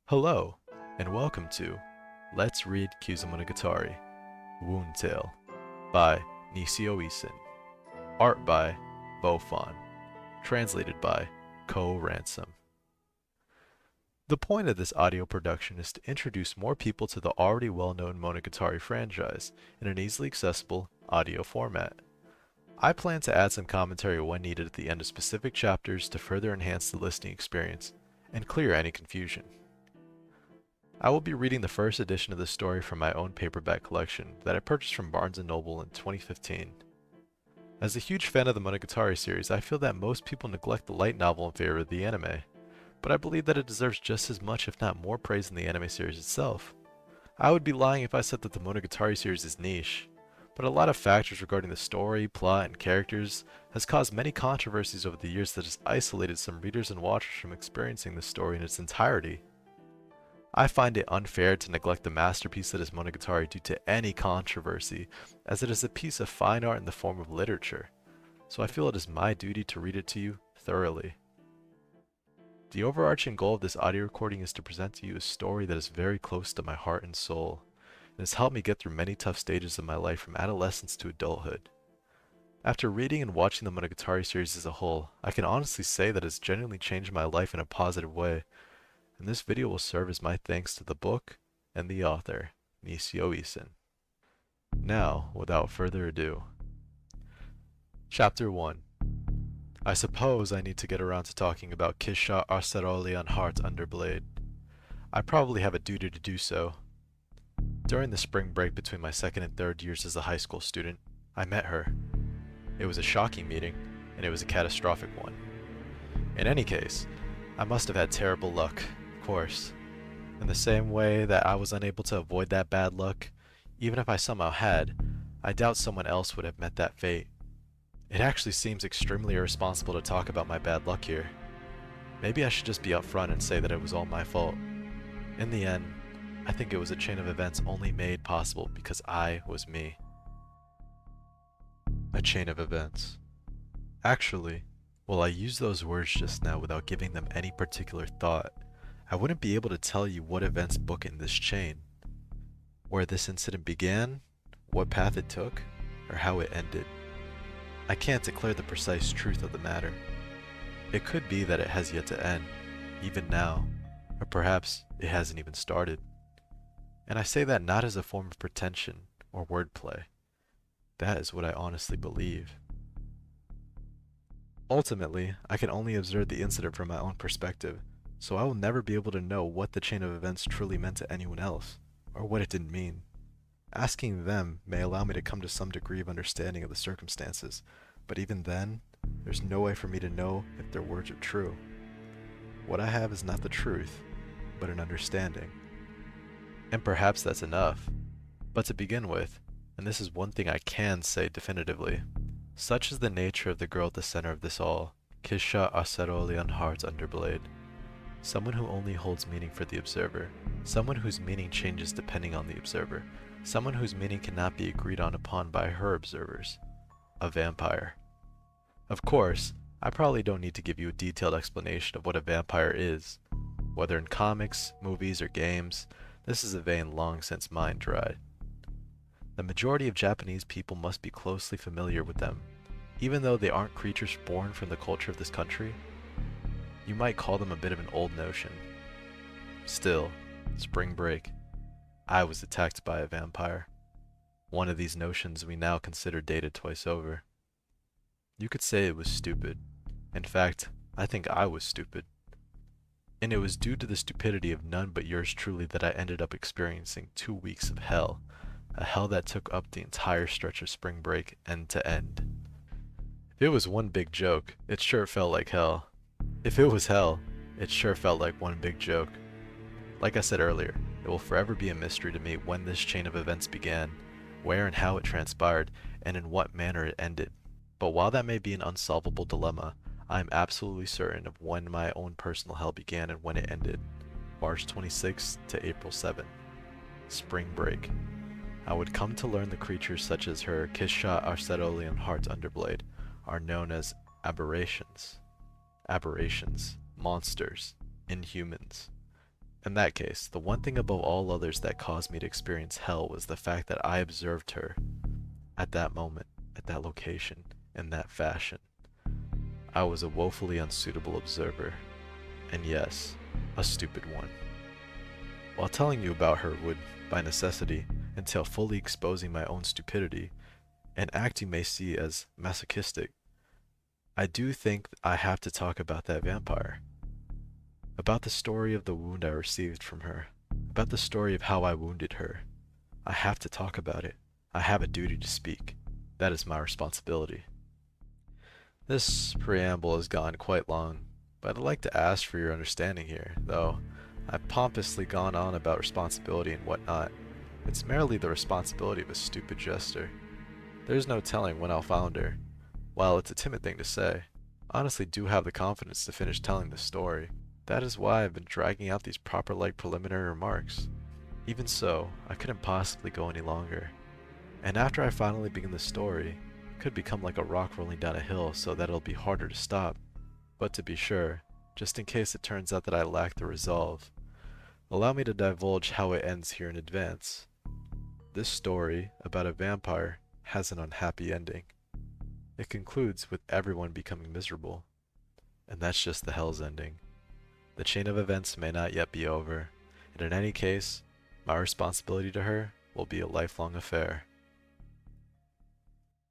Hello, and welcome to Let's Read Kizumonogatari, Wound Tale, by Nisio Isin, art by Bofon, translated by Ko Ransom. The point of this audio production is to introduce more people to the already well-known Monogatari franchise in an easily accessible audio format. I plan to add some commentary when needed at the end of specific chapters to further enhance the listening experience and clear any confusion. I will be reading the first edition of the story from my own paperback collection that I purchased from Barnes & Noble in 2015. As a huge fan of the Monogatari series, I feel that most people neglect the light novel in favor of the anime, but I believe that it deserves just as much if not more praise than the anime series itself. I would be lying if I said that the Monogatari series is niche, but a lot of factors regarding the story, plot, and characters has caused many controversies over the years that has isolated some readers and watchers from experiencing the story in its entirety. I find it unfair to neglect the masterpiece that is Monogatari due to any controversy, as it is a piece of fine art in the form of literature, so I feel it is my duty to read it to you thoroughly. The overarching goal of this audio recording is to present to you a story that is very close to my heart and soul, and has helped me get through many tough stages of my life from adolescence to adulthood. After reading and watching the Monogatari series as a whole, I can honestly say that it has genuinely changed my life in a positive way, and this video will serve as my thanks to the book and the author, Nisio Isin. Now, without further ado. Chapter 1. I suppose I need to get around to talking about Kisha Arceroli on Heart Underblade. I probably have a duty to do so. During the spring break between my second and third years as a high school student, I met her. It was a shocking meeting, and it was a catastrophic one. In any case, I must have had terrible luck. Course. In the same way that I was unable to avoid that bad luck, even if I somehow had, I doubt someone else would have met that fate. It actually seems extremely irresponsible to talk about my bad luck here. Maybe I should just be upfront and say that it was all my fault. In the end, I think it was a chain of events only made possible because I was me. A chain of events. Actually, while I used those words just now without giving them any particular thought, I wouldn't be able to tell you what events bookend this chain, where this incident began, what path it took, or how it ended. I can't declare the precise truth of the matter. It could be that it has yet to end, even now, or perhaps it hasn't even started. And I say that not as a form of pretension or wordplay. That is what I honestly believe. Ultimately, I can only observe the incident from my own perspective, so I will never be able to know what the chain of events truly meant to anyone else, or what it didn't mean. Asking them may allow me to come to some degree of understanding of the circumstances, but even then, there's no way for me to know if their words are true. What I have is not the truth, but an understanding. And perhaps that's enough. But to begin with, and this is one thing I can say definitively, such is the nature of the girl at the center of this all, Kisha Arceroli on Heart Underblade. Someone who only holds meaning for the observer, someone whose meaning changes depending on the observer, someone whose meaning cannot be agreed on upon by her observers. A vampire. Of course, I probably don't need to give you a detailed explanation of what a vampire is. Whether in comics, movies, or games, this is a vein long since mine dried. The majority of Japanese people must be closely familiar with them, even though they aren't creatures born from the culture of this country. You might call them a bit of an old notion. Still, spring break, I was attacked by a vampire. One of these notions we now consider dated twice over. You could say it was stupid. In fact, I think I was stupid. And it was due to the stupidity of none but yours truly that I ended up experiencing 2 weeks of hell. A hell that took up the entire stretch of spring break end to end. If it was one big joke, it sure felt like hell. If it was hell, it sure felt like one big joke. Like I said earlier, it will forever be a mystery to me when this chain of events began, where and how it transpired, and in what manner it ended. But while that may be an unsolvable dilemma, I am absolutely certain of when my own personal hell began and when it ended. March 26th to April 7th. Spring break. I would come to learn the creatures such as her Kisha Arceroli on Heart Underblade are known as aberrations. Aberrations, monsters, inhumans. In that case, the one thing above all others that caused me to experience hell was the fact that I observed her at that moment, at that location, in that fashion. I was a woefully unsuitable observer, and yes, a stupid one. While telling you about her would, by necessity, entail fully exposing my own stupidity, an act you may see as masochistic, I do think I have to talk about that vampire. About the story of the wound I received from her. About the story of how I wounded her. I have to talk about it. I have a duty to speak. That is my responsibility. This preamble has gone quite long, but I'd like to ask for your understanding here, though I've pompously gone on about responsibility and whatnot. It's merely the responsibility of a stupid jester. There's no telling when I'll founder. While it's a timid thing to say, I honestly do have the confidence to finish telling this story. That is why I've been dragging out these proper-like preliminary remarks. Even so, I couldn't possibly go any longer. And after I finally begin the story, it could become like a rock rolling down a hill so that it'll be harder to stop. But to be sure, just in case it turns out that I lack the resolve, allow me to divulge how it ends here in advance. This story about a vampire has an unhappy ending. It concludes with everyone becoming miserable. And that's just the hell's ending. The chain of events may not yet be over, and in any case, my responsibility to her will be a lifelong affair.